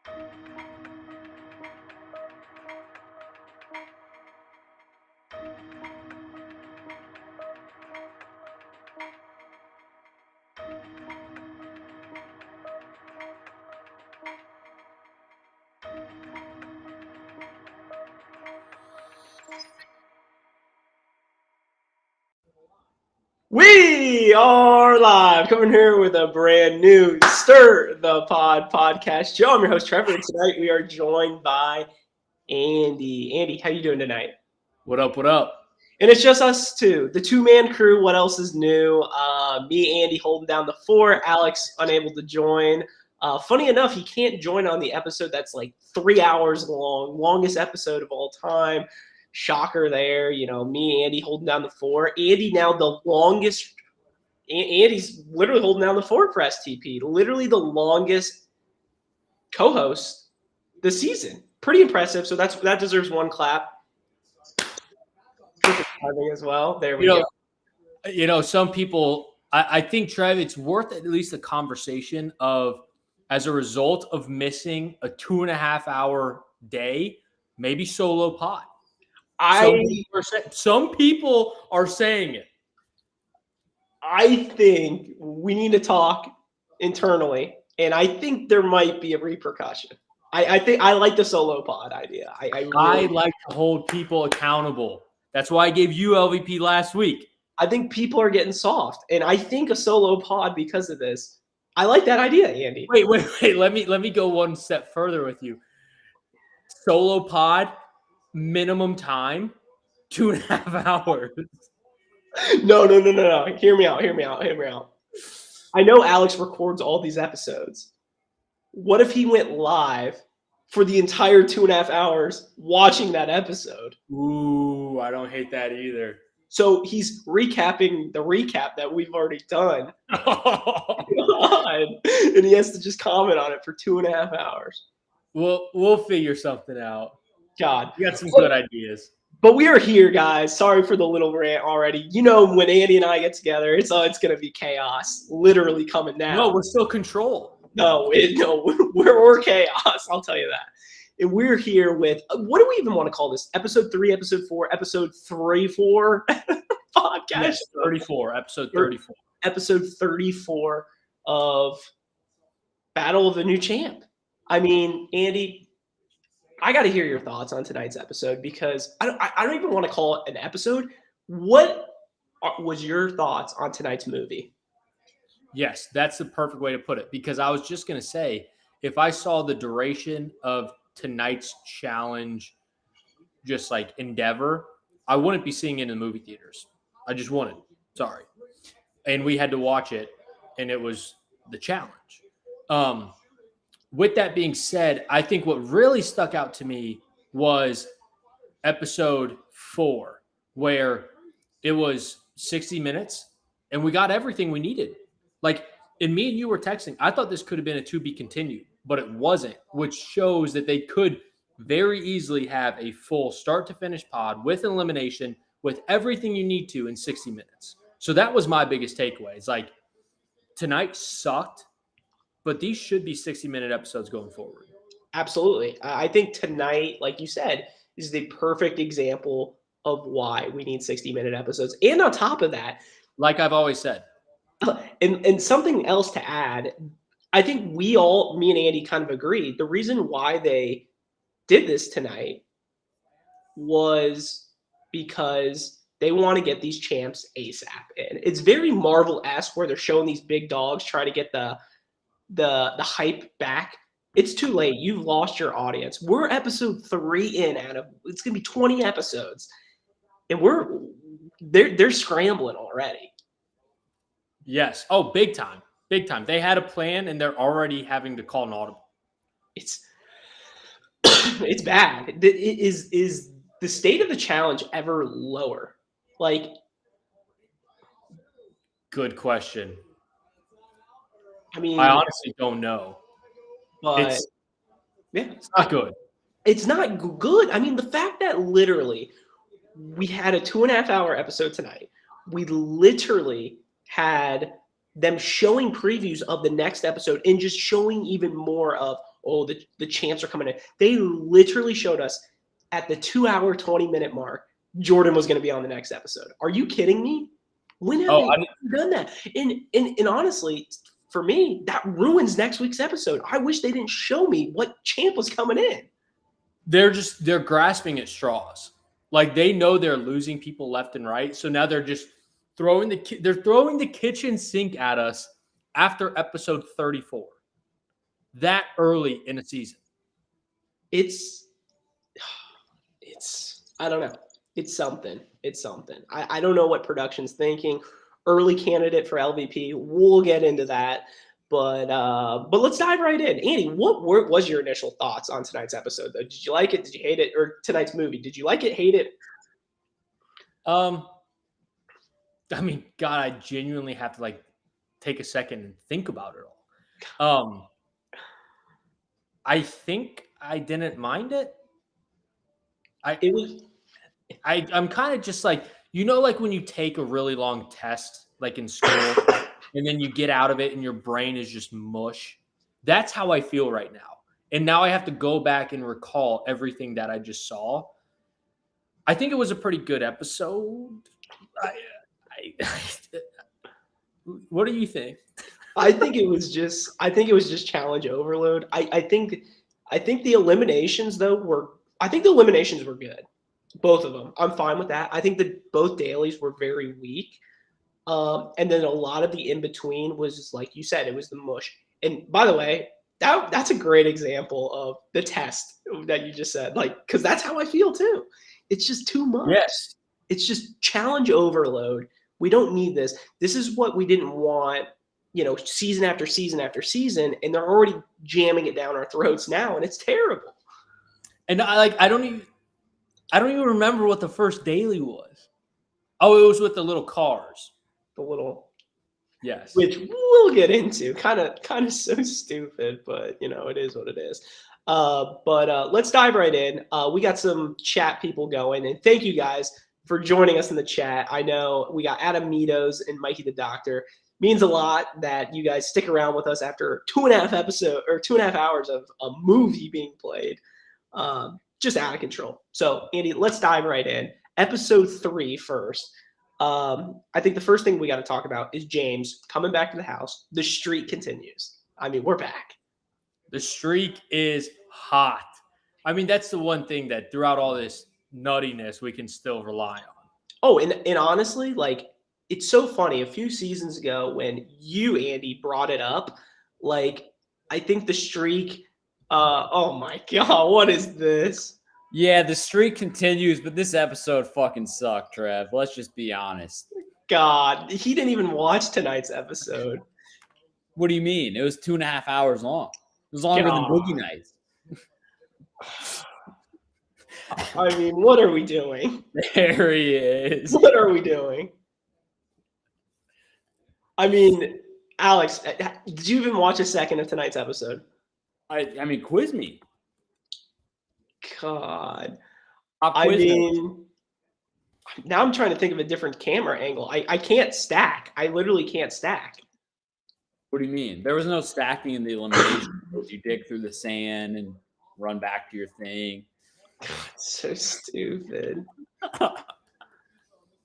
We are live, coming here with a brand new Stir the Pod podcast. Joe, I'm your host, Trevor, and tonight we are joined by Andy. Andy, how you doing tonight? What up, what up? And it's just us two, the two-man crew. What else is new? Me, Andy, holding down the fort. Alex, unable to join. Funny enough, he can't join on the episode that's like 3 hours long, longest episode of all time. Shocker there, me, Andy holding down the fort. Andy now the longest. Andy's literally holding down the fort for STP. Literally the longest co-host this season. Pretty impressive. So that deserves one clap. As well. There we go. Some people, I think, Trev, it's worth at least a conversation of, as a result of missing a 2.5 hour day, maybe solo pod. Some people are saying it. I think we need to talk internally, and I think there might be a repercussion. I think I like the solo pod idea. I like to hold people accountable. That's why I gave you LVP last week. I think people are getting soft, and I think a solo pod because of this. I like that idea, Andy. Wait. Let me go one step further with you. Solo pod, minimum time, 2.5 hours. No. Hear me out. I know Alex records all these episodes. What if he went live for the entire 2.5 hours watching that episode? Ooh, I don't hate that either. So he's recapping the recap that we've already done. God. And he has to just comment on it for 2.5 hours. We'll figure something out. God. You got some good ideas. But we are here, guys. Sorry for the little rant already. When Andy and I get together, it's going to be chaos. Literally coming down. No, we're still control. No, we're chaos. I'll tell you that. And we're here with, what do we even want to call this? Episode 3, episode 4, episode 34 podcast? Yes, 34, episode 34. Episode 34 of Battle of the New Champ. I mean, Andy, I got to hear your thoughts on tonight's episode because I don't even want to call it an episode. What was your thoughts on tonight's movie? Yes, that's the perfect way to put it, because I was just going to say, if I saw the duration of tonight's challenge, just like endeavor, I wouldn't be seeing it in the movie theaters. I just wouldn't. Sorry. And we had to watch it, and it was the challenge. With that being said, I think what really stuck out to me was episode 4, where it was 60 minutes, and we got everything we needed. And me and you were texting, I thought this could have been a to be continued, but it wasn't, which shows that they could very easily have a full start to finish pod with elimination, with everything you need to in 60 minutes. So that was my biggest takeaway. It's like, tonight sucked, but these should be 60-minute episodes going forward. Absolutely. I think tonight, like you said, is the perfect example of why we need 60-minute episodes. And on top of that, like I've always said, and something else to add, I think me and Andy kind of agreed. The reason why they did this tonight was because they want to get these champs ASAP. And it's very Marvel-esque where they're showing these big dogs trying to get the hype back. It's too late. You've lost your audience. We're episode 3 in out of it's gonna be 20 episodes, and they're scrambling already. Yes. Oh, big time. They had a plan, and they're already having to call an audible. It's bad. Is the state of the challenge ever lower? Good question. I mean, I honestly don't know. But it's not good. It's not good. I mean, the fact that literally we had a 2.5 hour episode tonight. We literally had them showing previews of the next episode and just showing even more of oh, the champs are coming in. They literally showed us at the 2-hour, 20-minute mark, Jordan was going to be on the next episode. Are you kidding me? When have they done that? And honestly, for me, that ruins next week's episode. I wish they didn't show me what champ was coming in. They're grasping at straws. Like they know they're losing people left and right. So now they're just throwing the kitchen sink at us after episode 34. That early in a season. It's I don't know. It's something. I don't know what production's thinking. Early candidate for LVP. We'll get into that. But let's dive right in. Andy, what was your initial thoughts on tonight's episode, though? Did you like it? Did you hate it? Or tonight's movie? Did you like it, hate it? I mean, God, I genuinely have to take a second and think about it all. I think I didn't mind it. I'm kind of just like when you take a really long test, like in school, and then you get out of it and your brain is just mush. That's how I feel right now. And now I have to go back and recall everything that I just saw. I think it was a pretty good episode. What do you think? I think it was just challenge overload. I think the eliminations though were good. Both of them. I'm fine with that. I think that both dailies were very weak. And then a lot of the in-between was just like you said, it was the mush. And by the way, that's a great example of the test that you just said. Because that's how I feel too. It's just too much. Yes. It's just challenge overload. We don't need this. This is what we didn't want, season after season after season, and they're already jamming it down our throats now, and it's terrible. And I don't even remember what the first daily was. Oh, it was with the little cars. Yes. Which we'll get into. Kind of so stupid, but it is what it is. But let's dive right in. We got some chat people going, and thank you guys for joining us in the chat. I know we got Adam Meadows and Mikey the Doctor. Means a lot that you guys stick around with us after 2.5 hours of a movie being played. Just out of control. So, Andy, let's dive right in. Episode 3 first. I think the first thing we got to talk about is James coming back to the house. The streak continues. I mean, we're back. The streak is hot. I mean, that's the one thing that throughout all this nuttiness, we can still rely on. Oh, and honestly, it's so funny. A few seasons ago when you, Andy, brought it up, I think the streak, oh my God, what is this? Yeah, the streak continues, but this episode fucking sucked, Trev. Let's just be honest. God, he didn't even watch tonight's episode. What do you mean? It was 2.5 hours long. It was longer than Boogie Nights. I mean, what are we doing? There he is. What are we doing? I mean, Alex, did you even watch a second of tonight's episode? I mean, quiz me. God. I mean, now I'm trying to think of a different camera angle. I can't stack. I literally can't stack. What do you mean? There was no stacking in the elimination. You dig through the sand and run back to your thing. God, so stupid.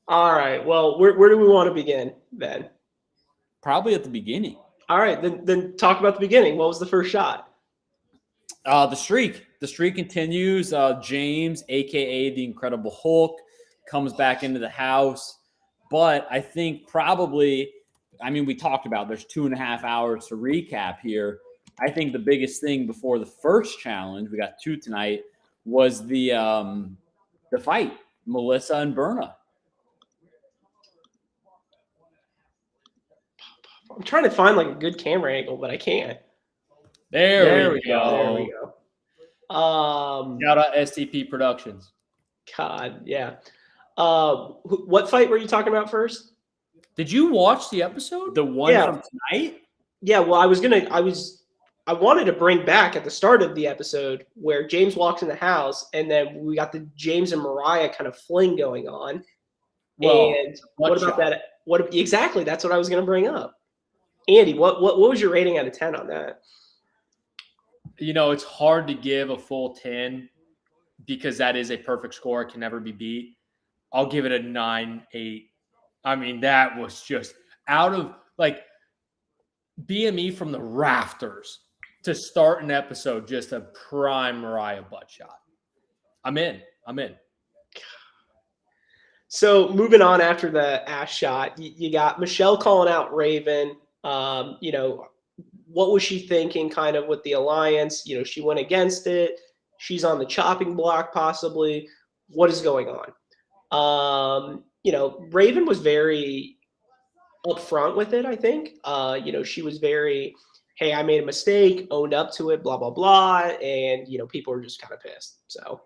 All right. Well, where do we want to begin then? Probably at the beginning. All right. Then talk about the beginning. What was the first shot? The streak. The streak continues. James, a.k.a. the Incredible Hulk, comes back into the house. But I think probably, we talked about there's 2.5 hours to recap here. I think the biggest thing before the first challenge, we got 2 tonight, was the fight, Melissa and Berna. I'm trying to find a good camera angle, but I can't. There we go. There we go. Shout out STP Productions. God, yeah. What fight were you talking about first? Did you watch the episode? The one from tonight? Yeah, well, I wanted to bring back at the start of the episode where James walks in the house, and then we got the James and Mariah kind of fling going on. Well, and what about that? Exactly, that's what I was going to bring up. Andy, what was your rating out of 10 on that? It's hard to give a full 10 because that is a perfect score. It can never be beat. I'll give it a 9-8. I mean, that was just out of like BME from the rafters to start an episode, just a prime Mariah butt shot. I'm in. So moving on after the ass shot, you got Michelle calling out Raven. What was she thinking kind of with the alliance? She went against it. She's on the chopping block possibly. What is going on? Raven was very upfront with it, I think. She was very, hey, I made a mistake, owned up to it, blah, blah, blah. And, people were just kind of pissed. So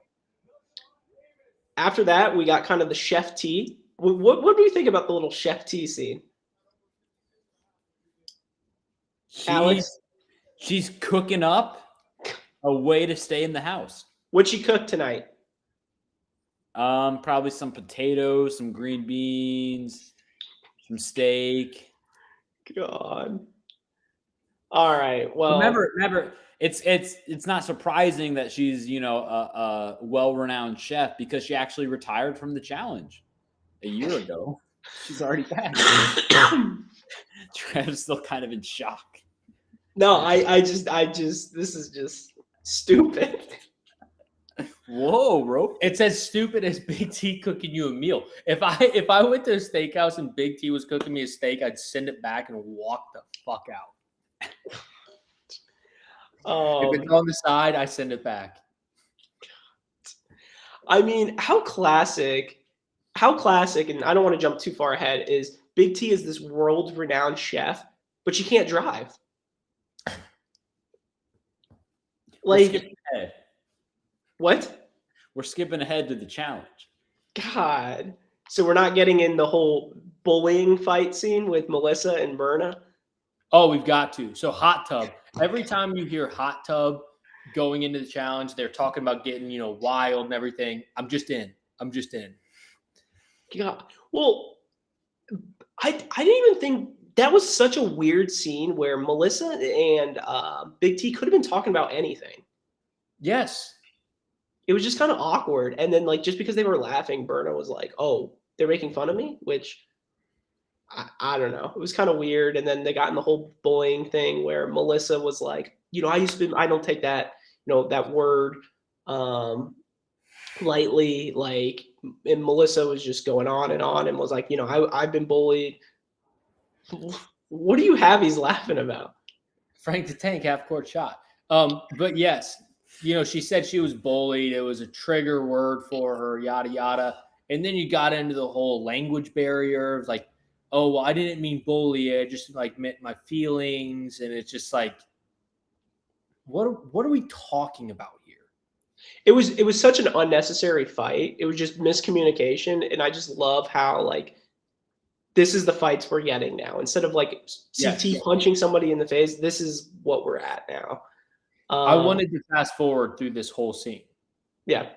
after that, we got kind of the chef tea. What do you think about the little chef tea scene? Alex? She's cooking up a way to stay in the house. What'd she cook tonight? Probably some potatoes, some green beans, some steak. God. All right. Well, remember, it's not surprising that she's a well-renowned chef because she actually retired from the challenge a year ago. She's already back. Trev's still kind of in shock. No, I just this is just stupid. Whoa, bro! It's as stupid as Big T cooking you a meal. If I went to a steakhouse and Big T was cooking me a steak, I'd send it back and walk the fuck out. If it's on the side, I send it back. I mean, how classic, and I don't want to jump too far ahead, is Big T is this world-renowned chef, but she can't drive. Like, what? We're skipping ahead to the challenge. God. So we're not getting in the whole bullying fight scene with Melissa and Berna? Oh, we've got to. So hot tub. Every time you hear hot tub going into the challenge, they're talking about getting, wild and everything. I'm just in. Yeah. Well, I didn't even think that was such a weird scene where Melissa and Big T could have been talking about anything. Yes. It was just kind of awkward. And then, just because they were laughing, Berna was like, oh, they're making fun of me, which I don't know. It was kind of weird. And then they got in the whole bullying thing where Melissa was like, I don't take that, that word lightly. And Melissa was just going on and was like, I've been bullied. What do you have he's laughing about? Frank the Tank half-court shot. But yes, she said she was bullied. It was a trigger word for her, yada, yada. And then you got into the whole language barrier of like, oh, well, I didn't mean bully. I just meant my feelings. And it's just like, what are we talking about here? It was such an unnecessary fight. It was just miscommunication. And I just love how this is the fights we're getting now. Instead of CT punching somebody in the face, this is what we're at now. I wanted to fast forward through this whole scene. Yeah.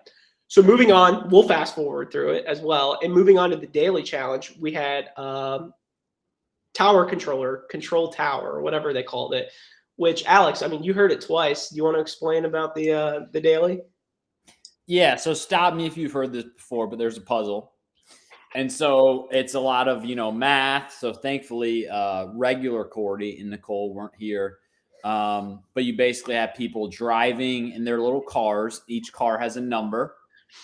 So moving on, we'll fast forward through it as well. And moving on to the daily challenge, we had tower control tower, or whatever they called it, which, Alex, I mean, you heard it twice. Do you want to explain about the daily? Yeah, so stop me if you've heard this before, but there's a puzzle. And so it's a lot of, math. So thankfully, regular Cordy and Nicole weren't here. But you basically have people driving in their little cars. Each car has a number,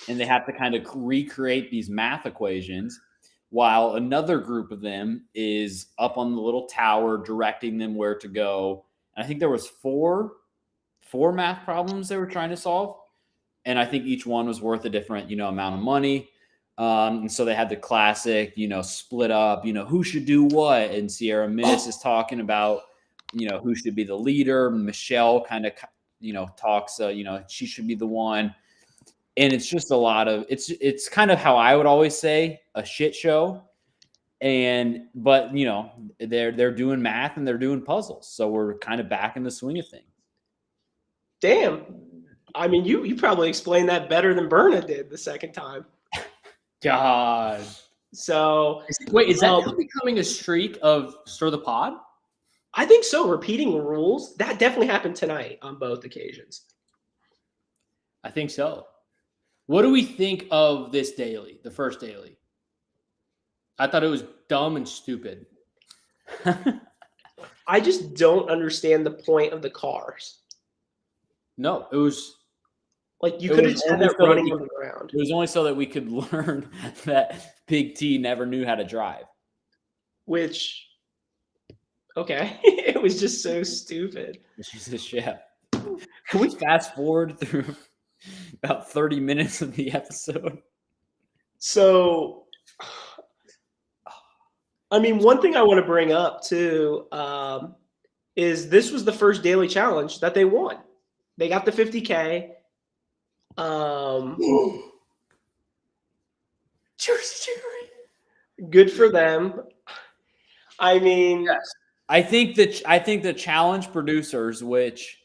and they have to kind of recreate these math equations while another group of them is up on the little tower directing them where to go. And I think there was four math problems they were trying to solve. And I think each one was worth a different, amount of money. And so they had the classic, split up, who should do what. And Sierra Miss is talking about, who should be the leader. Michelle kind of, talks, she should be the one. And it's just a lot of, it's kind of how I would always say a shit show. But they're doing math and they're doing puzzles. So we're kind of back in the swing of things. Damn. I mean, you probably explained that better than Berna did the second time. God. So wait, is that becoming a streak of Stir the Pod? I think so. Repeating rules, that definitely happened tonight on both occasions. I think so. What do we think of this daily, the first daily? I thought it was dumb and stupid. I just don't understand the point of the cars. No, it was Like, you It could have was just had only that so that running we- on the ground. It was only so that we could learn that Big T never knew how to drive. Which, okay, it was just so stupid. Jesus, yeah. Can we fast forward through about 30 minutes of the episode? So, I mean, one thing I want to bring up too is this was the first daily challenge that they won. They got the 50K. Jersey Jerry. Good for them. I mean, Yes. I think the challenge producers, which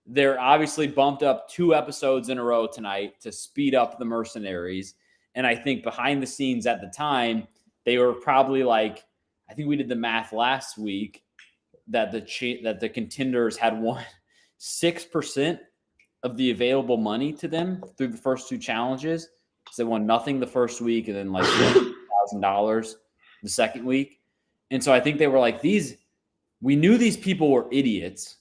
they're obviously bumped up 2 episodes in a row tonight to speed up the mercenaries. And I think behind the scenes at the time, they were probably like, I think we did the math last week that the contenders had won 6% of the available money to them through the first 2 challenges. So they won nothing the first week and then like $1,000 the second week. And so I think they were like, we knew these people were idiots,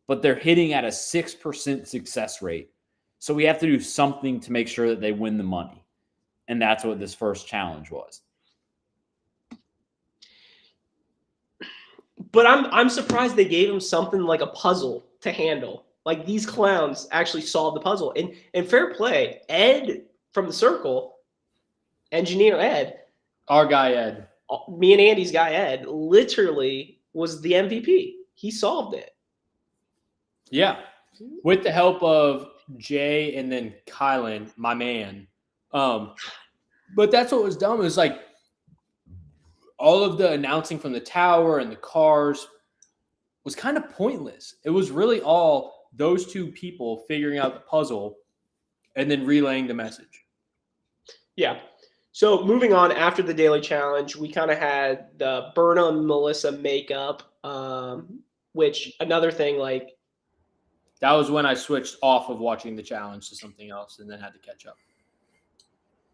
but they're hitting at a 6% success rate. So we have to do something to make sure that they win the money. And that's what this first challenge was. but I'm surprised they gave him something like a puzzle to handle. Like, these clowns actually solved the puzzle. And fair play, Ed from the circle, engineer Ed, Our guy Ed. me and Andy's guy Ed, literally was the MVP. He solved it. Yeah. With the help of Jay and then Kylan, my man. But that's what was dumb. It was like all of the announcing from the tower and the cars was kind of pointless. It was really all those 2 people figuring out the puzzle and then relaying the message. Yeah. So moving on, after the daily challenge, we kind of had the Berna and Melissa makeup, which another thing, like, That was when I switched off of watching the challenge to something else and then had to catch up.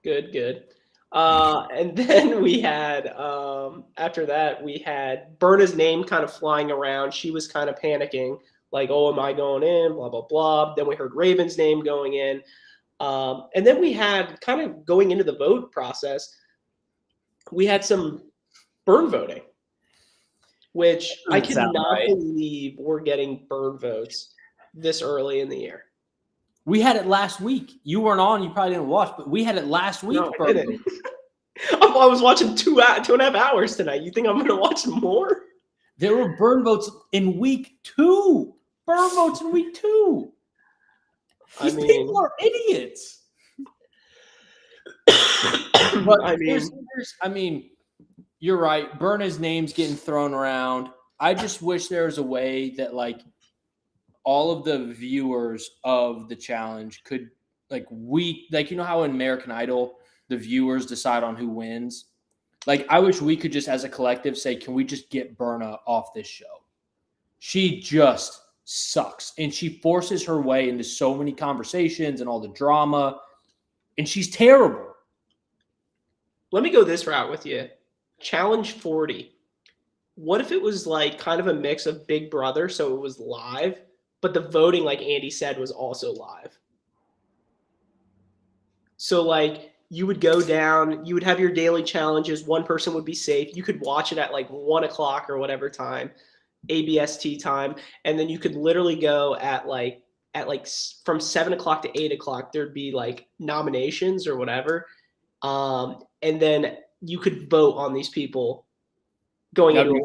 good. And then we had, after that, we had Berna's name kind of flying around. She was kind of panicking, like, oh, am I going in? Blah, blah, blah. Then we heard Raven's name going in. And then we had, kind of going into the vote process, we had some burn voting, which I cannot believe we're getting burn votes this early in the year. We had it last week. You weren't on. You probably didn't watch, but we had it last week. No, I didn't. I was watching 2.5 hours tonight. You think I'm going to watch more? There were burn votes in week 2. Burn votes in week 2. These people are idiots. But I mean, you're right. Berna's name's getting thrown around. I just wish there was a way that, like, all of the viewers of the challenge could, like, you know how in American Idol the viewers decide on who wins? Like, I wish we could just as a collective say, can we just get Berna off this show? She just sucks. And she forces her way into so many conversations and all the drama. And she's terrible. Let me go this route with you. Challenge 40. What if it was like kind of a mix of Big Brother, so it was live, but the voting, like Andy said, was also live? So, like, you would go down, you would have your daily challenges. One person would be safe. You could watch it at like 1 o'clock or whatever time, ABST time. And then you could literally go at like from 7 o'clock to 8 o'clock, there'd be like nominations or whatever. And then you could vote on these people going into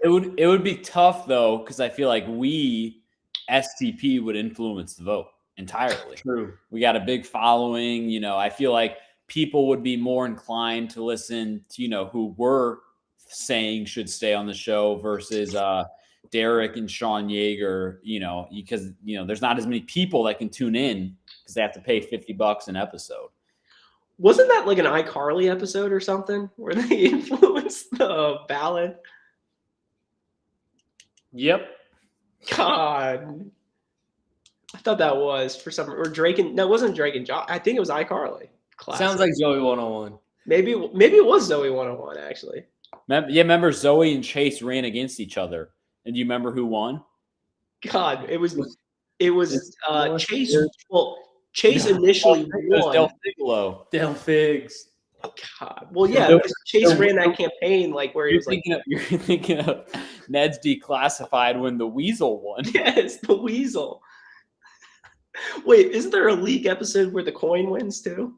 it would be tough though, because I feel like we STP would influence the vote entirely. True. We got a big following. You know, I feel like people would be more inclined to listen to, you know, who we're saying should stay on the show versus Derek and Sean Yeager, you know, because, you know, there's not as many people that can tune in because they have to pay $50 an episode. Wasn't that like an iCarly episode or something where they influenced the ballot? Yep. God. I thought that was for some or Drake and no, it wasn't Drake and Josh. I think it was iCarly. Classic. Sounds like Zoe 101. maybe it was Zoe 101 actually. Yeah, remember Zoe and Chase ran against each other. And do you remember who won? God, it was Chase. There's- Well, Chase initially It was won. Del Figaro. Del Figs. God. Well, yeah, There- because Chase there- ran that campaign like where he You're was like, thinking of Ned's Declassified when the Weasel won. yes, the Weasel. Wait, isn't there a league episode where the coin wins too?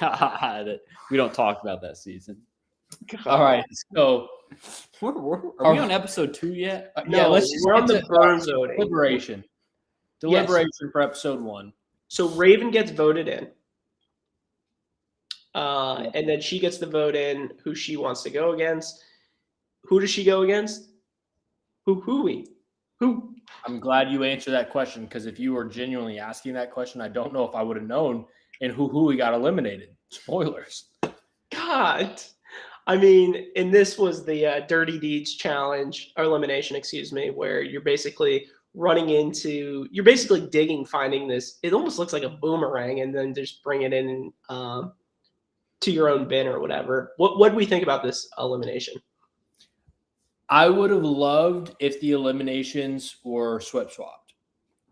God, we don't talk about that season. All right. So Are we on episode 2 yet? yeah, No, let's just we're on get the to burn zoning. deliberation. Deliberation for episode 1. So Raven gets voted in. And then she gets the vote in who she wants to go against. Who does she go against? Who? I'm glad you answered that question because if you were genuinely asking that question, I don't know if I would have known. And who got eliminated. Spoilers. God. I mean, and this was the Dirty Deeds challenge or elimination, excuse me, where you're basically you're basically finding this. It almost looks like a boomerang, and then just bring it in to your own bin or whatever. What do we think about this elimination? I would have loved if the eliminations were swapped.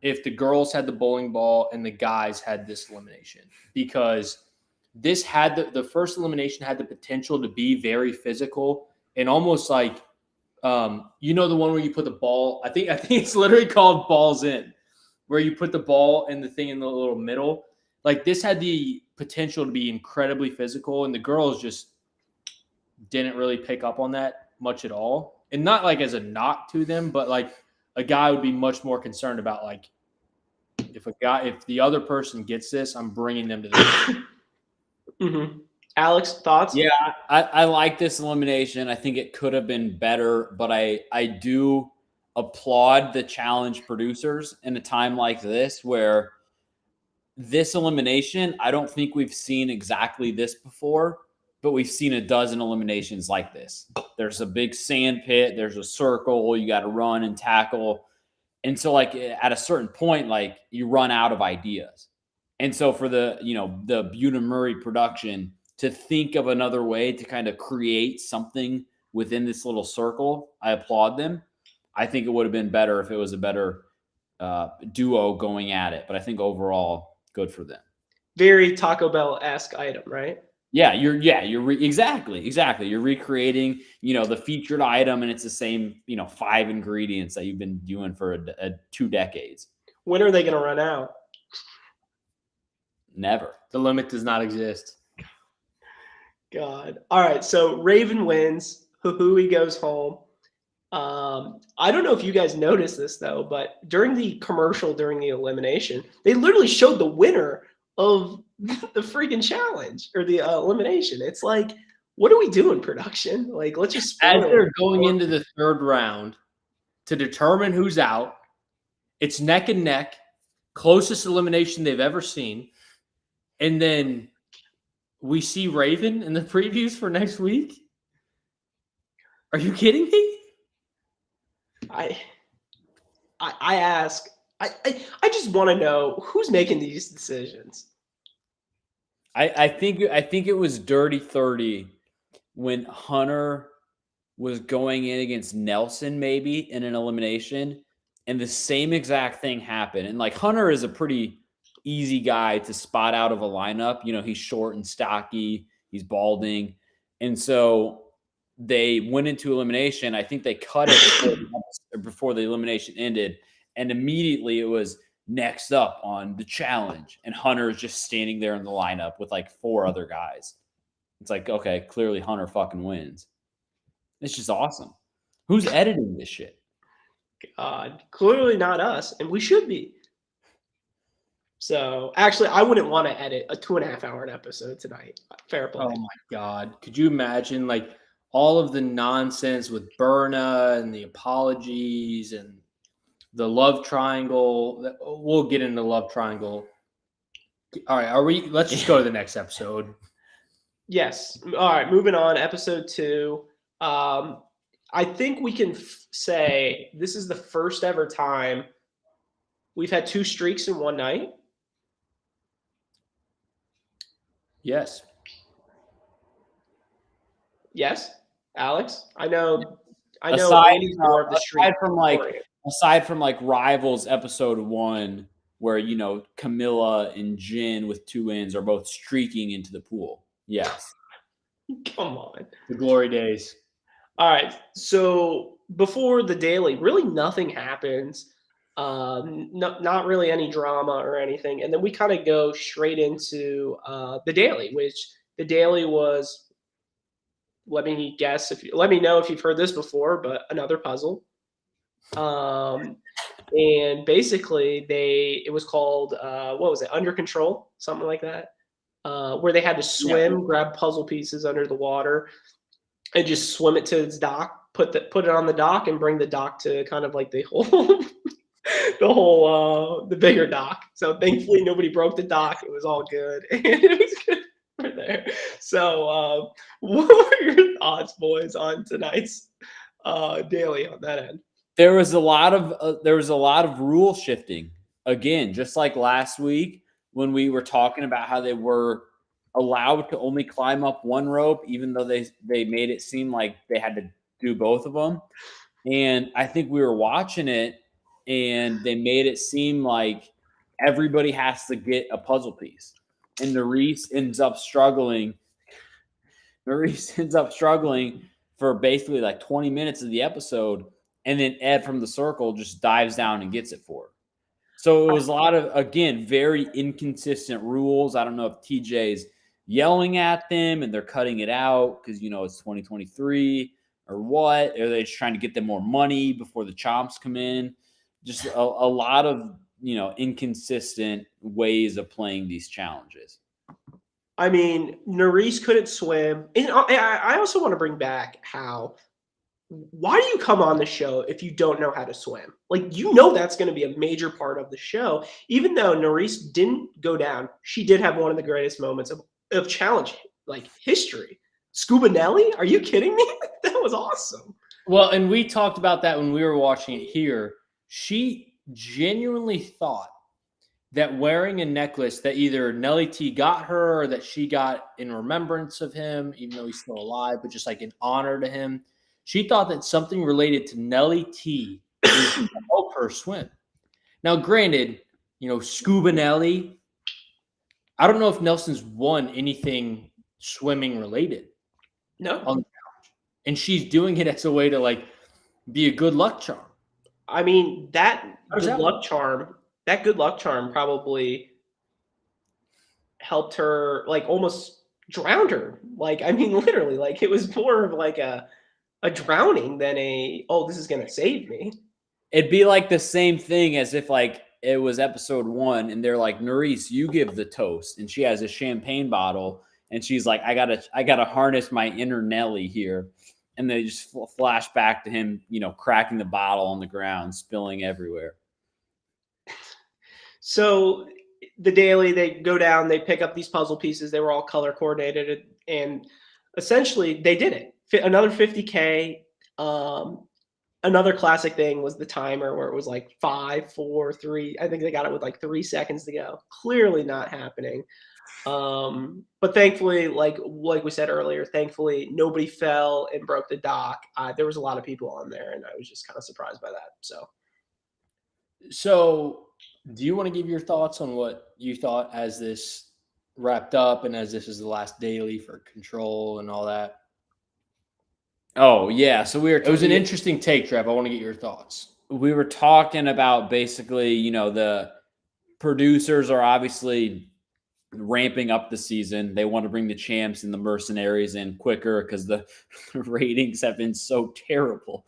If the girls had the bowling ball and the guys had this elimination, because this had the first elimination had the potential to be very physical and almost like the one where you put the ball. I think it's literally called balls in, where you put the ball and the thing in the little middle. Like this had the potential to be incredibly physical, and the girls just didn't really pick up on that much at all. And not like as a knock to them, but like a guy would be much more concerned about like if the other person gets this, I'm bringing them to the Mm-hmm. Alex, thoughts? Yeah, I like this elimination. I think it could have been better, but I do applaud the challenge producers in a time like this where this elimination, I don't think we've seen exactly this before, but we've seen a dozen eliminations like this. There's a big sand pit, there's a circle, you got to run and tackle. And so like at a certain point, like you run out of ideas. And so for the Buda Murray production to think of another way to kind of create something within this little circle, I applaud them. I think it would have been better if it was a better duo going at it. But I think overall, good for them. Very Taco Bell-esque item, right? Yeah, exactly. You're recreating, the featured item, and it's the same, 5 ingredients that you've been doing for 2 decades. When are they going to run out? Never. The limit does not exist. God. All right. So Raven wins. Hui goes home. I don't know if you guys noticed this though, but during the commercial, during the elimination, they literally showed the winner of the freaking challenge or the elimination. It's like, what are we doing, production? Like, let's just as they're going into the third round to determine who's out. It's neck and neck, closest elimination they've ever seen. And then we see Raven in the previews for next week. Are you kidding me? I ask. I just want to know who's making these decisions. I think it was Dirty 30 when Hunter was going in against Nelson maybe in an elimination, and the same exact thing happened. And like Hunter is a pretty easy guy to spot out of a lineup. He's short and stocky, he's balding. And so they went into elimination. I think they cut it before the elimination ended. And immediately it was next up on the challenge. And Hunter is just standing there in the lineup with like 4 other guys. It's like, okay, clearly Hunter fucking wins. It's just awesome. Who's editing this shit? God, clearly not us, and we should be. So actually, I wouldn't want to edit a 2.5-hour episode tonight. Fair play. Oh my God. Could you imagine like all of the nonsense with Berna and the apologies and the love triangle? We'll get into love triangle. All right. Let's just go to the next episode. Yes. All right. Moving on. Episode 2. I I think we can say this is the first ever time we've had 2 streaks in one night. Yes. Yes, Alex. I know. Aside, Andy's more of the streak. aside from like Rivals episode 1, where Camilla and Jin with 2 wins are both streaking into the pool. Yes. Come on. The glory days. All right. So before the daily, really nothing happens. Not really any drama or anything. And then we kind of go straight into the daily, which the daily was. Let me guess let me know if you've heard this before, but another puzzle. And basically it was called what was it? Under Control, something like that. Where they had to swim, grab puzzle pieces under the water, and just swim it to its dock, put it on the dock, and bring the dock to kind of like the the bigger dock. So thankfully nobody broke the dock. It was all good, and it was good for there. So what were your thoughts, boys, on tonight's daily on that end? There was a lot of rule shifting again, just like last week when we were talking about how they were allowed to only climb up one rope, even though they made it seem like they had to do both of them. And I think we were watching it, and they made it seem like everybody has to get a puzzle piece, and Nerys ends up struggling. For basically like 20 minutes of the episode, and then Ed from the circle just dives down and gets it for her. So it was a lot of, again, very inconsistent rules. I don't know if TJ's yelling at them and they're cutting it out because, it's 2023 or what. Are they just trying to get them more money before the chomps come in? Just a lot of, inconsistent ways of playing these challenges. I mean, Nerys couldn't swim. And I also want to bring back why do you come on the show if you don't know how to swim? Like, that's going to be a major part of the show. Even though Nerys didn't go down, she did have one of the greatest moments of challenge, like, history. Scuba Nelly? Are you kidding me? That was awesome. Well, and we talked about that when we were watching it here. She genuinely thought that wearing a necklace that either Nelly T got her or that she got in remembrance of him, even though he's still alive, but just like in honor to him, she thought that something related to Nelly T would help her swim. Now, granted, Scuba Nelly, I don't know if Nelson's won anything swimming related. No. And she's doing it as a way to like be a good luck charm. I mean, that good luck charm probably helped her, like, almost drowned her. Like, I mean, literally, like, it was more of like a drowning than this is gonna save me. It'd be like the same thing as if like it was episode 1 and they're like, Nerys, you give the toast, and she has a champagne bottle and she's like, I gotta harness my inner Nelly here, and they just flash back to him, cracking the bottle on the ground, spilling everywhere. So the daily, they go down, they pick up these puzzle pieces. They were all color coordinated, and essentially they did it. Another 50K. Another classic thing was the timer where it was like 5, 4, 3. I think they got it with like 3 seconds to go. Clearly not happening. But thankfully, like we said earlier, thankfully nobody fell and broke the dock. There was a lot of people on there, and I was just kind of surprised by that. So do you want to give your thoughts on what you thought as this wrapped up and as this is the last daily for Control and all that? Oh, yeah. So it was an interesting take, Trev. I want to get your thoughts. We were talking about basically, the producers are obviously ramping up the season. They want to bring the champs and the mercenaries in quicker because the ratings have been so terrible.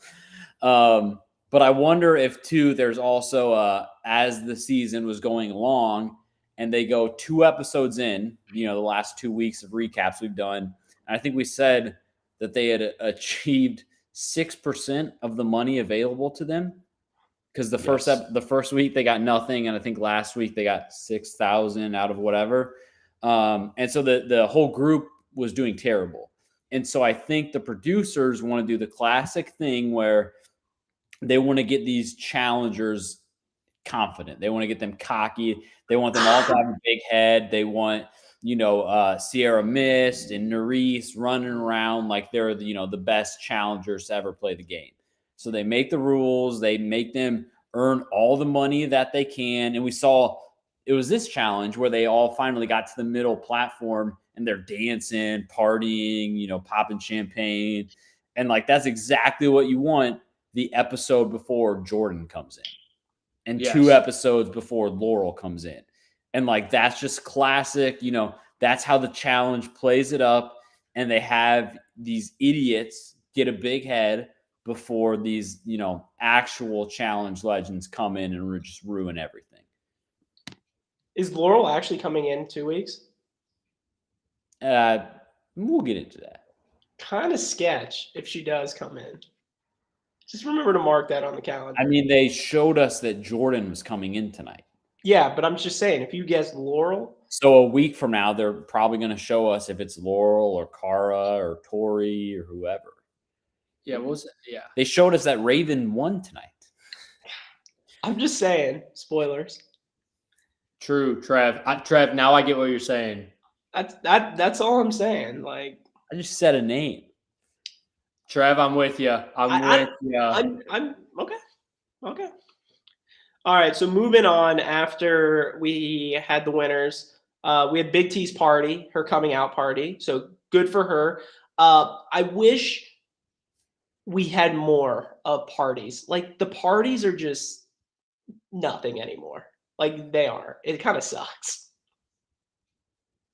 But I wonder if, too, there's also, as the season was going along and they go 2 episodes in, the last 2 weeks of recaps we've done, and I think we said that they had achieved 6% of the money available to them, because the first week they got nothing, and I think last week they got 6,000 out of whatever. And so the whole group was doing terrible. And so I think the producers want to do the classic thing where they want to get these challengers confident. They want to get them cocky. They want them all to have a big head. They want, Sierra Mist and Nerese running around like they're the best challengers to ever play the game. So they make the rules. They make them earn all the money that they can. And we saw it was this challenge where they all finally got to the middle platform and they're dancing, partying, popping champagne. And like, that's exactly what you want the episode before Jordan comes in and Yes. 2 episodes before Laurel comes in. And like, that's just classic, that's how the challenge plays it up. And they have these idiots get a big head before these, actual challenge legends come in and just ruin everything. Is Laurel actually coming in 2 weeks? We'll get into that. Kind of sketch if she does come in. Just remember to mark that on the calendar. I mean, they showed us that Jordan was coming in tonight. Yeah, but I'm just saying, if you guess Laurel. So a week from now, they're probably going to show us if it's Laurel or Cara or Tori or whoever. Yeah, what was it? Yeah. They showed us that Raven won tonight. I'm just saying, spoilers. True, Trev. Trev, now I get what you're saying. That's all I'm saying. Like, I just said a name. Trev, I'm with you. I'm with you. I'm okay. Okay. All right. So moving on, after we had the winners, we had Big T's party, her coming out party. So good for her. I wish we had more of parties. Like, the parties are just nothing anymore. Like, they are. It kind of sucks.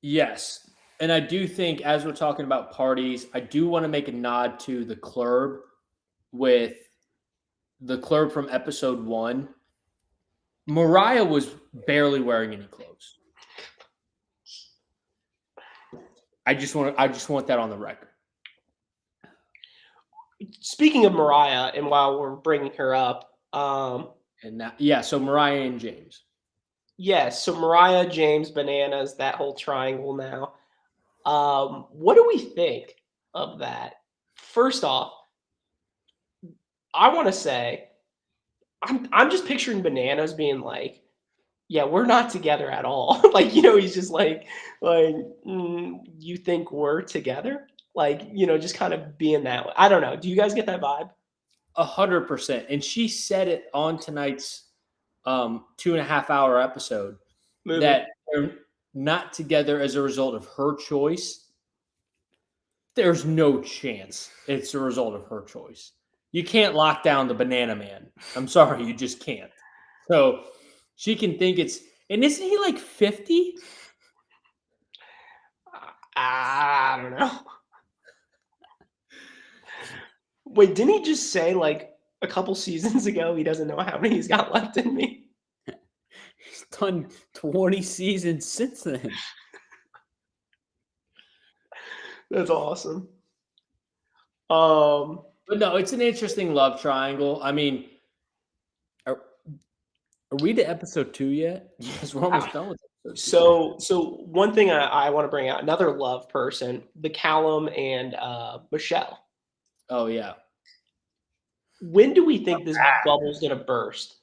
Yes. And I do think, as we're talking about parties, I do want to make a nod to the Club with the Club from episode 1. Mariah was barely wearing any clothes. I just want that on the record. Speaking of Mariah, and while we're bringing her up, And now, yeah, so Mariah and James. yes, so Mariah, James, Bananas, that whole triangle now. What do we think of that? First off, I want to say I'm just picturing Bananas being like, yeah, we're not together at all. Like, he's just like you think we're together? Like, just kind of being that way. I don't know. Do you guys get that vibe? 100%. And she said it on tonight's 2.5-hour episode that they're not together as a result of her choice. There's no chance it's a result of her choice. You can't lock down the banana man. I'm sorry, you just can't. So she can think it's, and isn't he like 50? I don't know. Wait, didn't he just say like a couple seasons ago he doesn't know how many he's got left in me? He's done 20 seasons since then. That's awesome. But no, it's an interesting love triangle. I mean, Are we to episode 2 yet? yes, we're almost done with it. So one thing I want to bring out, another love person, the Callum and Michelle. Oh, yeah. When do we think this bubble's gonna burst?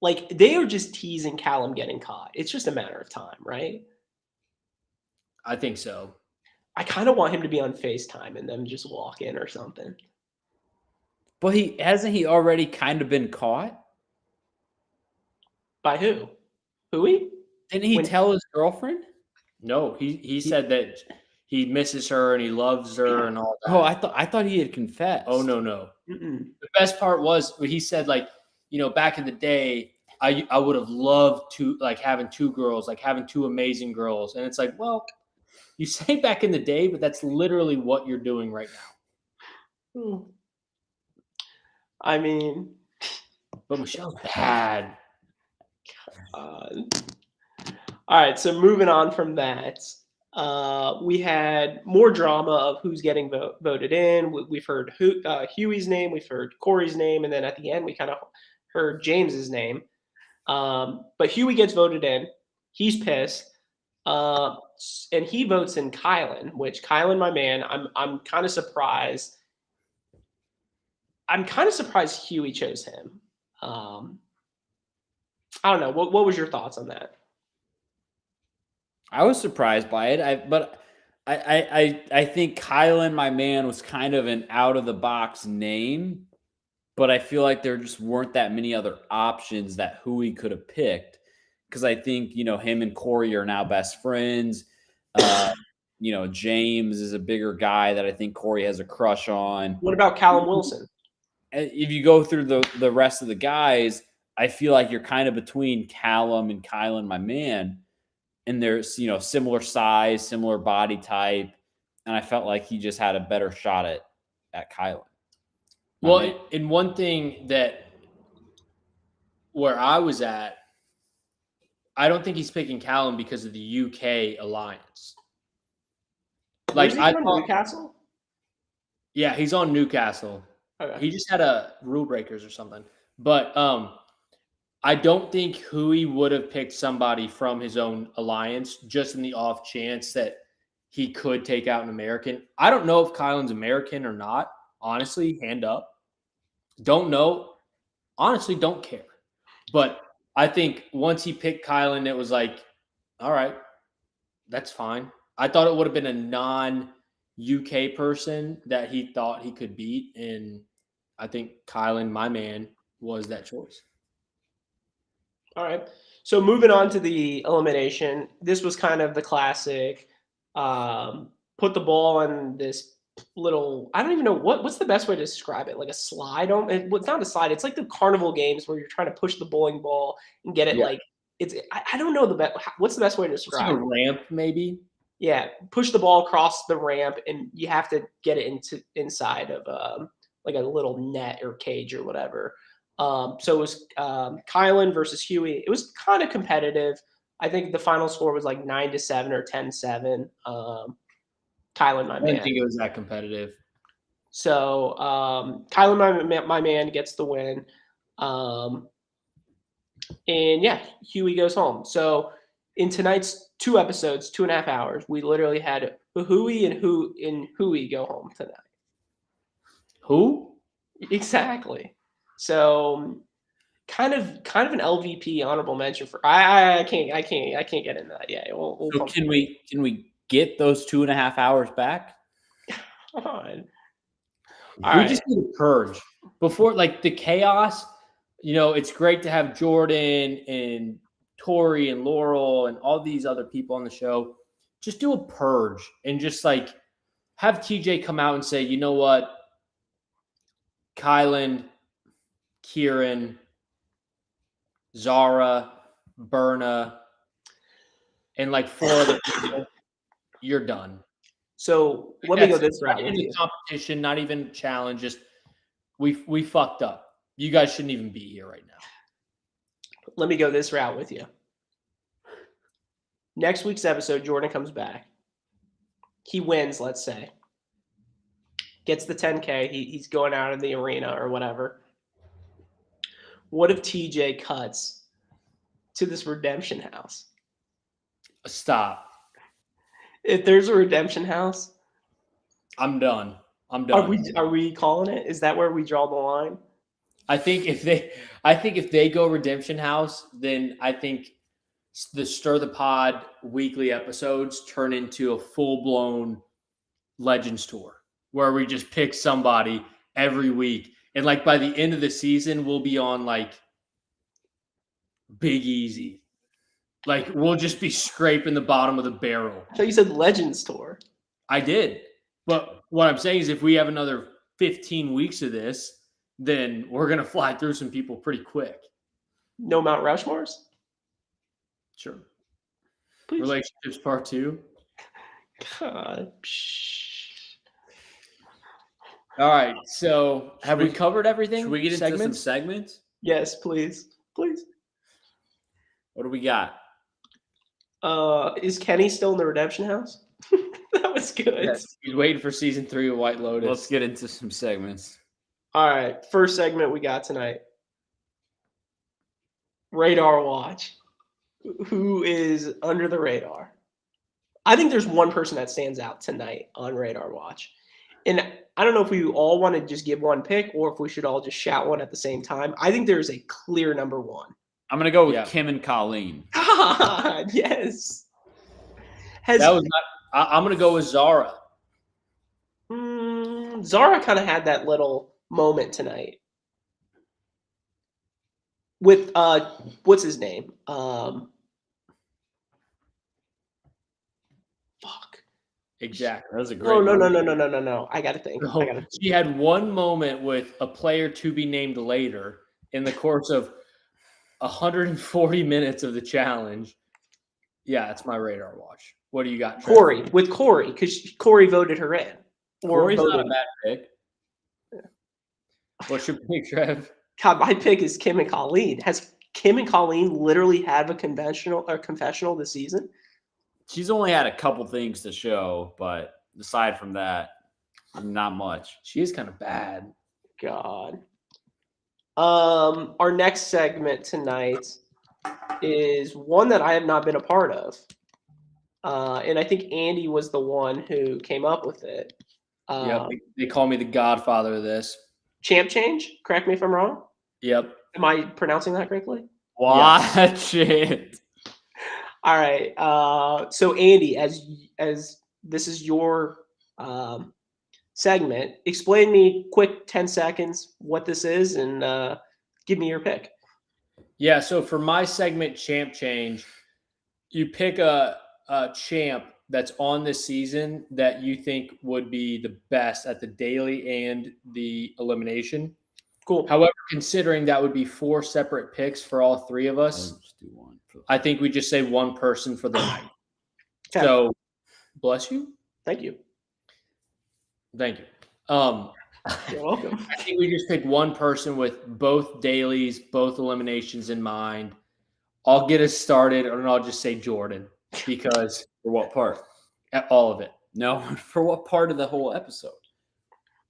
Like, they are just teasing Callum getting caught. It's just a matter of time, right? I think so. I kind of want him to be on FaceTime and then just walk in or something. But hasn't he already kind of been caught? By who? Who? Didn't he tell his girlfriend? No, he said that he misses her and he loves her and all that. Oh, I thought he had confessed. Oh, no. Mm-mm. The best part was when he said, like, back in the day, I would have loved to, like, having 2 girls, like having 2 amazing girls. And it's like, well, you say back in the day, but that's literally what you're doing right now. I mean, But Michelle's bad. all right, so moving on from that, we had more drama of who's getting voted in. We've heard Huey's name, we've heard Corey's name, and then at the end we kind of heard James's name. But Huey gets voted in. He's pissed. And he votes in Kylan, which Kylan, my man, I'm kind of surprised. I'm kind of surprised Huey chose him. I don't know. What was your thoughts on that? I was surprised by it. But I think Kylan, my man, was kind of an out of the box name, but I feel like there just weren't that many other options that Huey could have picked. Because I think, him and Corey are now best friends. James is a bigger guy that I think Corey has a crush on. What about Callum Wilson? If you go through the rest of the guys, I feel like you're kind of between Callum and Kylan, my man. And there's, similar size, similar body type. And I felt like he just had a better shot at Kylan. Well, in one thing that where I was at, I don't think he's picking Callum because of the UK alliance. Like I thought Newcastle. Yeah, he's on Newcastle. Okay. He just had a rule breakers or something. But I don't think Huey would have picked somebody from his own alliance just in the off chance that he could take out an American. I don't know if Kylan's American or not. Honestly, hand up. Don't know. Honestly, don't care. But I think once he picked Kylan, it was like, all right, that's fine. I thought it would have been a non-UK person that he thought he could beat. And I think Kylan, my man, was that choice. All right. So moving on to the elimination, this was kind of the classic put the ball on this little, I don't even know what's the best way to describe it, like a slide. It's not a slide. It's like the carnival games where you're trying to push the bowling ball and get it like it's. I don't know what's the best way to describe it. Like a ramp, maybe. Yeah, push the ball across the ramp, and you have to get it inside of like a little net or cage or whatever. So it was Kylan versus Huey. It was kind of competitive. I think the final score was like 9-7 or 10-7. Kylan, my man. I didn't think it was that competitive. So Kylan, my man, gets the win. And yeah, Huey goes home. So in tonight's 2 episodes, 2.5 hours, we literally had Huey and Huey go home tonight. Who? Exactly. So kind of an LVP honorable mention for I can't get into that yet. We'll so can we get those 2.5 hours back? Come on. We just need a purge before, like, the chaos. It's great to have Jordan and Tori and Laurel and all these other people on the show. Just do a purge and just like have TJ come out and say, you know what, Kylan, Kieran, Zara, Berna, and like 4 other people, you're done. So let me go this route. Not even competition, not even challenge. Just we fucked up. You guys shouldn't even be here right now. Let me go this route with you. Next week's episode, Jordan comes back. He wins, let's say. Gets the 10K. He's going out of the arena or whatever. What if TJ cuts to this redemption house? Stop. If there's a redemption house, I'm done. Are we calling it? Is that where we draw the line? I think if they go redemption house, then I think the Stir the Pod weekly episodes turn into a full-blown Legends tour where we just pick somebody every week. And like by the end of the season, we'll be on like Big Easy. Like we'll just be scraping the bottom of the barrel. I thought you said Legends tour. I did. But what I'm saying is if we have another 15 weeks of this, then we're going to fly through some people pretty quick. No Mount Rushmores? Sure. Please. Relationships part 2. God. All right. So have we covered everything? Should we get into some segments? Yes, please. Please. What do we got? Is Kenny still in the redemption house? That was good. Yes. He's waiting for season 3 of White Lotus. Let's get into some segments. All right. First segment we got tonight. Radar watch. Who is under the radar? I think there's one person that stands out tonight on Radar Watch. And I don't know if we all want to just give one pick or if we should all just shout one at the same time. I think there's a clear number one. I'm going to go with Kim and Colleen. God, yes. I'm going to go with Zara. Zara kind of had that little moment tonight. With, what's his name? Fuck. Exactly. That was a great No. I got to think. She had one moment with a player to be named later in the course of 140 minutes of the challenge. Yeah, it's my Radar Watch. What do you got, Trevor? Corey, because Corey voted her in. Corey's not a bad pick. Yeah. What's your pick, Trev? God, my pick is Kim and Colleen. Has Kim and Colleen literally had a confessional this season? She's only had a couple things to show, but aside from that, not much. She is kind of bad. God. Our next segment tonight is one that I have not been a part of. And I think Andy was the one who came up with it. Yep, they call me the godfather of this. Champ change? Correct me if I'm wrong. Yep. Am I pronouncing that correctly? Watch it. All right. So Andy, as this is your segment, explain me quick 10 seconds what this is and give me your pick. Yeah. So for my segment, champ change, you pick a champ that's on this season that you think would be the best at the daily and the elimination. Cool. However, considering that would be 4 separate picks for all 3 of us, Just do one. I think we just say one person for the night. Okay. So, bless you. Thank you. Thank you. You're welcome. I think we just pick one person with both dailies, both eliminations in mind. I'll get us started, and I'll just say Jordan because For what part? all of it. No, for what part of the whole episode?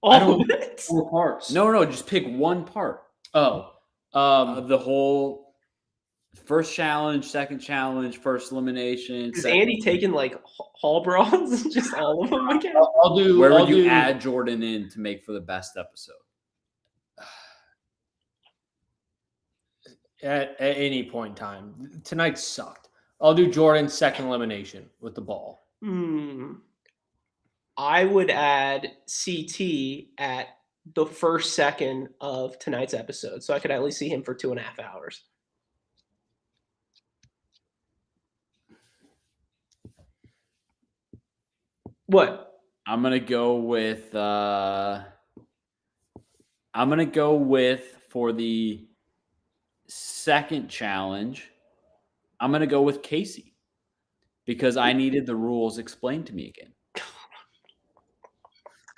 All of it. 4 parts. No, just pick one part. Oh, Of the whole first challenge, second challenge, first elimination. Is Andy taking like hall brawls? Just all of them again? I'll do. Where I'll would you do, add Jordan in to make for the best episode? at any point in time? Tonight sucked. I'll do Jordan's second elimination with the ball. I would add CT at the first second of tonight's episode, so I could at least see him for 2.5 hours. What? I'm gonna go with for the second challenge. I'm gonna go with Casey because I needed the rules explained to me again.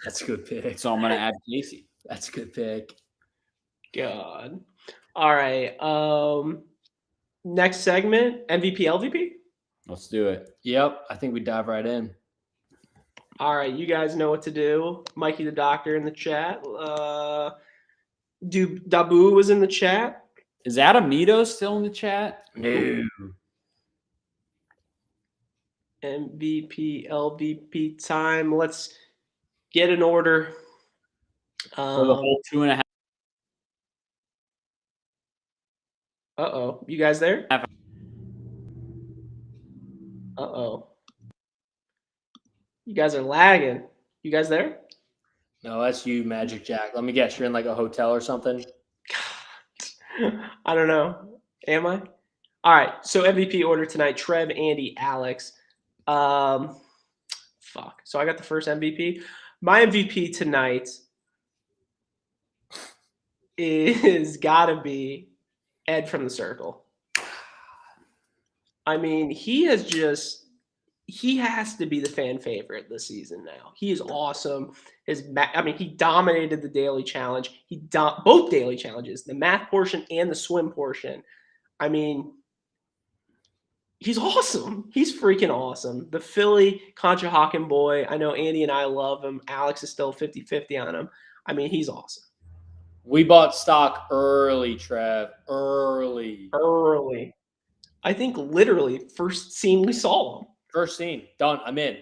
That's a good pick. So I'm gonna add Casey. That's a good pick. God. All right. Next segment, MVP, LVP? Let's do it. Yep, I think we dive right in. All right, you guys know what to do. Mikey the Doctor in the chat. Dabu was in the chat. Is Adamito still in the chat? No. MVP, LVP time. Let's get an order. For the whole 2.5. Uh-oh. You guys there? Uh-oh. You guys are lagging. You guys there? No, that's you, Magic Jack. Let me guess. You're in like a hotel or something? God. I don't know. Am I? All right. So MVP order tonight. Trev, Andy, Alex. Fuck. So I got the first MVP. My MVP tonight is gotta be Ed from the Circle. I mean, he has to be the fan favorite this season now. He is awesome. He dominated the daily challenge. Both daily challenges, the math portion and the swim portion. I mean, he's awesome. He's freaking awesome. The Philly Conshohocken boy. I know Andy and I love him. Alex is still 50-50 on him. I mean, he's awesome. We bought stock early, Trev. Early. I think literally first scene we saw him. First scene. Done. I'm in.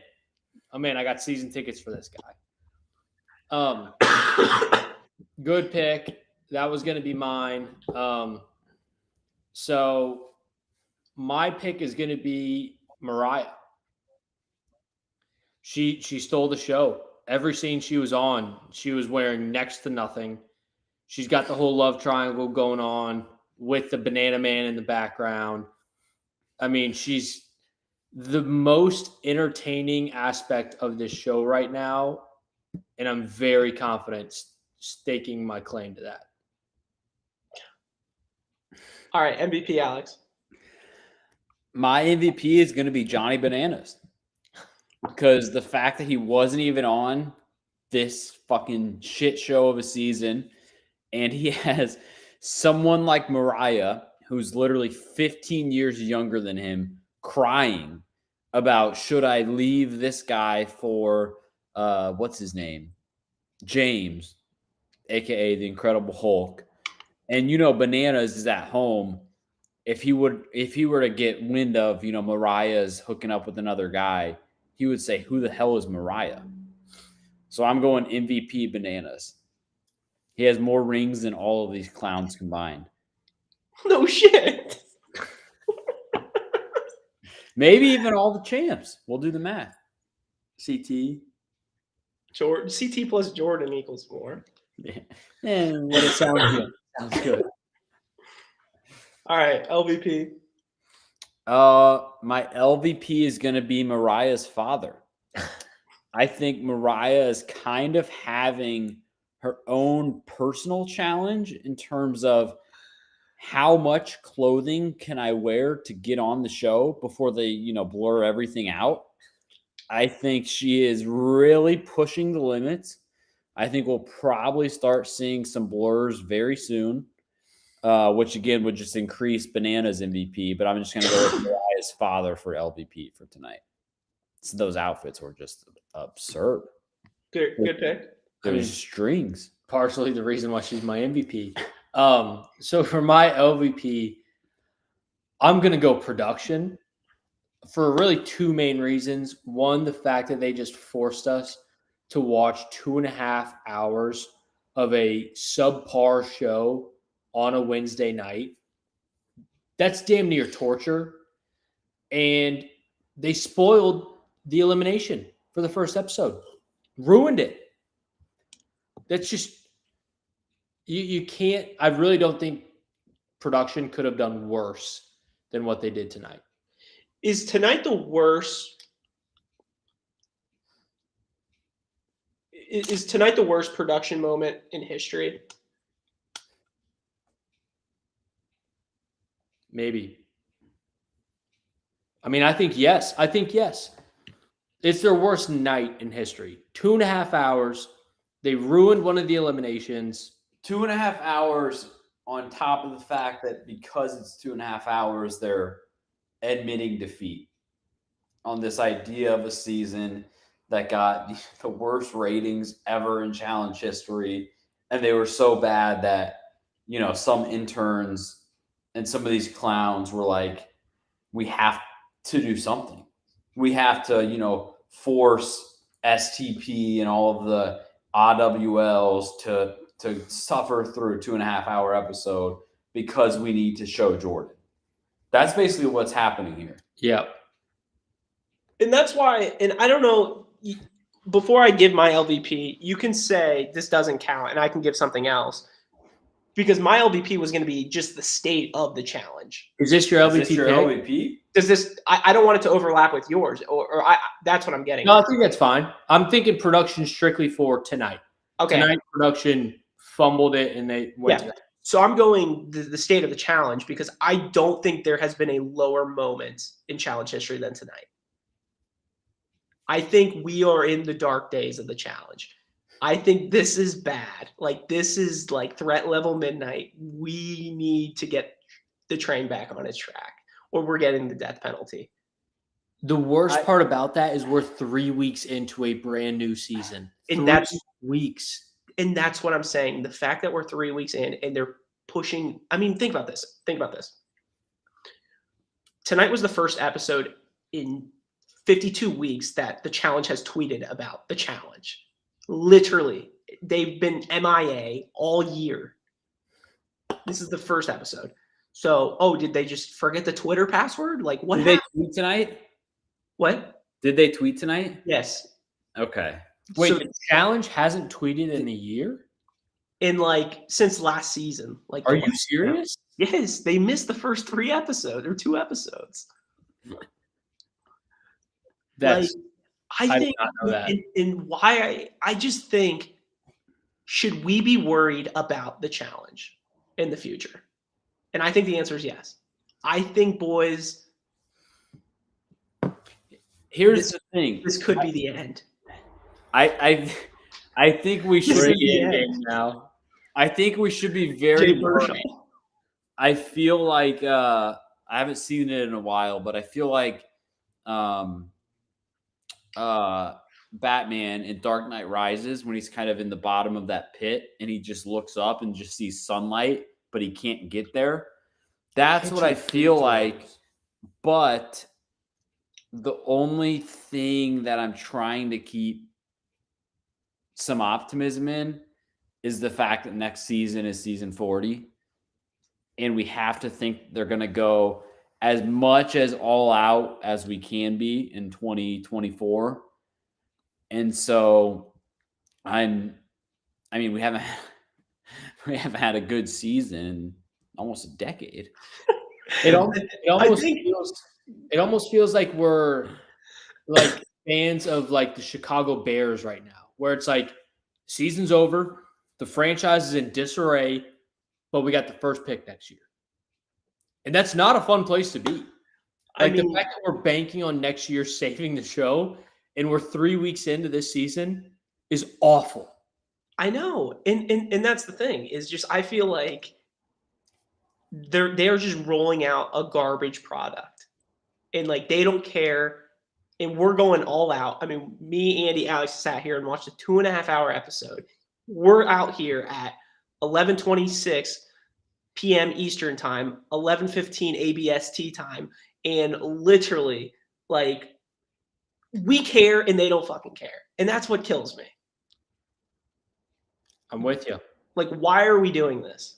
I got season tickets for this guy. Good pick. That was going to be mine. So my pick is going to be Mariah. She stole the show. Every scene she was on, she was wearing next to nothing. She's got the whole love triangle going on with the banana man in the background. I mean, she's the most entertaining aspect of this show right now, and I'm very confident staking my claim to that. All right, MVP, Alex. My MVP is going to be Johnny Bananas. Because the fact that he wasn't even on this fucking shit show of a season, and he has someone like Mariah, who's literally 15 years younger than him, crying about, should I leave this guy for, what's his name? James, a.k.a. the Incredible Hulk. And, Bananas is at home. If he were to get wind of, Mariah's hooking up with another guy, he would say, who the hell is Mariah? So I'm going MVP Bananas. He has more rings than all of these clowns combined. No shit. Maybe even all the champs. We'll do the math. CT. Jordan, CT plus Jordan equals 4. Yeah. And what it sounds good. Sounds good. All right, LVP. My LVP is going to be Mariah's father. I think Mariah is kind of having her own personal challenge in terms of how much clothing can I wear to get on the show before they, blur everything out. I think she is really pushing the limits. I think we'll probably start seeing some blurs very soon. Which again would just increase Bananas MVP, but I'm just going to go with Mariah's father for LVP for tonight. So those outfits were just absurd. Good pick. There's strings. Partially the reason why she's my MVP. So for my LVP, I'm going to go production for really two main reasons. One, the fact that they just forced us to watch 2.5 hours of a subpar show on a Wednesday night. That's damn near torture. And they spoiled the elimination for the first episode. Ruined it. That's just, you can't, I really don't think production could have done worse than what they did tonight. Is tonight the worst? Is tonight the worst production moment in history? Maybe. I mean, I think yes. It's their worst night in history. 2.5 hours. They ruined one of the eliminations. 2.5 hours on top of the fact that because it's 2.5 hours, they're admitting defeat on this idea of a season that got the worst ratings ever in challenge history. And they were so bad that, some interns and some of these clowns were like, we have to do something. We have to, force STP and all of the RWLs to suffer through a 2.5 hour episode because we need to show Jordan. That's basically what's happening here. Yeah. And that's why, and I don't know, before I give my LVP, you can say this doesn't count and I can give something else. Because my LVP was going to be just the state of the challenge. Is this your LVP? Is this your LVP? Does this? I don't want it to overlap with yours, or that's what I'm getting. No, I think that's fine. I'm thinking production strictly for tonight. Okay. Tonight production fumbled it and they went to that. So I'm going the state of the challenge because I don't think there has been a lower moment in challenge history than tonight. I think we are in the dark days of the challenge. I think this is bad. Like, this is like threat level midnight. We need to get the train back on its track or we're getting the death penalty. The worst part about that is we're 3 weeks into a brand new season. And that's weeks. And that's what I'm saying. The fact that we're 3 weeks in and they're pushing. I mean, think about this. Tonight was the first episode in 52 weeks that the challenge has tweeted about the challenge. Literally, they've been MIA all year. This is the first episode. So, did they just forget the Twitter password? Like, what Did they happened? tweet tonight? What? Did they tweet tonight? Yes. Okay. Wait, So, the challenge hasn't tweeted in a year? since last season. Like, Are you serious? Yes, they missed the first 3 episodes or 2 episodes. That's I I did think, not know that. and why I just think, should we be worried about the challenge in the future? And I think the answer is yes. I think, boys, Here's the thing. this could be the end. I think we should This is be the end. now. I think we should be Jay very Burchell. worried. I feel like I haven't seen it in a while, but I feel like Batman in Dark Knight Rises, when he's kind of in the bottom of that pit and he just looks up and just sees sunlight, but he can't get there. That's what I feel like. But the only thing that I'm trying to keep some optimism in is the fact that next season is season 40. And we have to think they're going to go as much as all out as we can be in 2024. And so we haven't had a good season in almost a decade. It almost feels like we're like fans of like the Chicago Bears right now, where it's like season's over, the franchise is in disarray, but we got the first pick next year. And that's not a fun place to be. Like the fact that we're banking on next year saving the show and we're 3 weeks into this season is awful. I know. And that's the thing, is just I feel like they're just rolling out a garbage product. And like they don't care. And we're going all out. I mean, me, Andy, Alex sat here and watched a 2.5-hour episode. We're out here at 11:26 p.m. Eastern time, 11:15 ABST time, and literally, like, we care and they don't fucking care. And that's what kills me. I'm with you. Like, why are we doing this?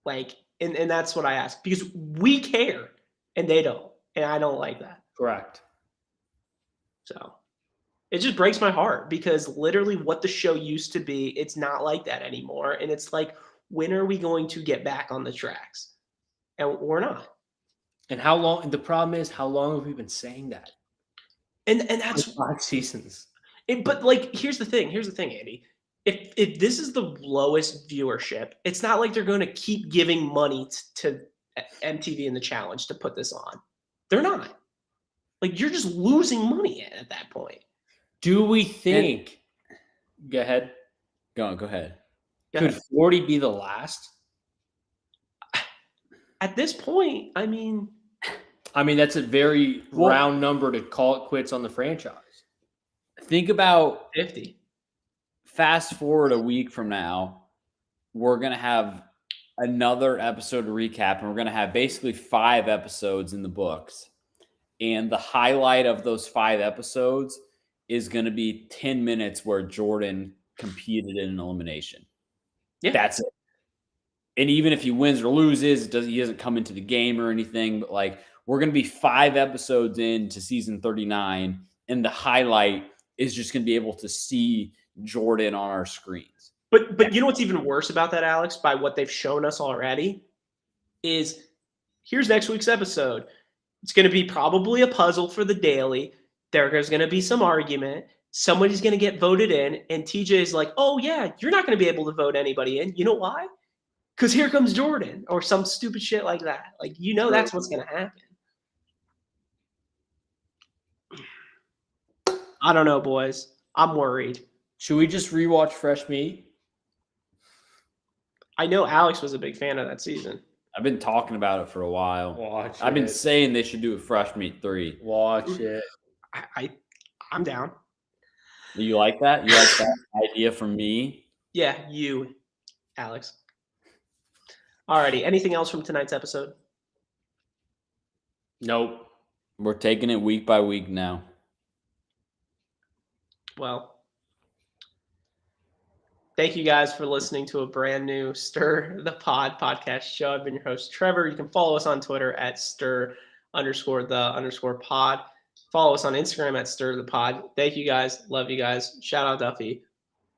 Like, and that's what I ask. Because we care and they don't. And I don't like that. Correct. So it just breaks my heart, because literally what the show used to be, it's not like that anymore. And it's like, when are we going to get back on the tracks? And we're not. And how long? And the problem is, how long have we been saying that? And that's like 5 seasons. But like, here's the thing, Andy. If this is the lowest viewership, it's not like they're going to keep giving money to MTV and the challenge to put this on. They're not. Like, you're just losing money at that point. Do we think? Go ahead. Go ahead. Could 40 be the last? At this point, I mean, that's a very round number to call it quits on the franchise. Think about 50. Fast forward a week from now, we're going to have another episode to recap, and we're going to have basically 5 episodes in the books. And the highlight of those 5 episodes is going to be 10 minutes where Jordan competed in an elimination. Yeah. That's it. And even if he wins or loses, he doesn't come into the game or anything. But like, we're going to be 5 episodes into season 39, and the highlight is just going to be able to see Jordan on our screens. But you know what's even worse about that, Alex, by what they've shown us already, is here's next week's episode. It's going to be probably a puzzle for the daily. There's going to be some argument. Somebody's going to get voted in. And TJ is like, oh, yeah, you're not going to be able to vote anybody in. You know why? Because here comes Jordan, or some stupid shit like that. Like, that's what's going to happen. I don't know, boys. I'm worried. Should we just rewatch Fresh Meat? I know Alex was a big fan of that season. I've been talking about it for a while. I've been saying they should do a Fresh Meat 3. Watch it. I'm down. You like that? You like that idea from me? Yeah, you, Alex. Alrighty. Anything else from tonight's episode? Nope. We're taking it week by week now. well, thank you guys for listening to a brand new Stir the Pod podcast show. I've been your host, Trevor. You can follow us on Twitter at stir_the_pod. Follow us on Instagram at stir the pod. Thank you guys. Love you guys. Shout out Duffy.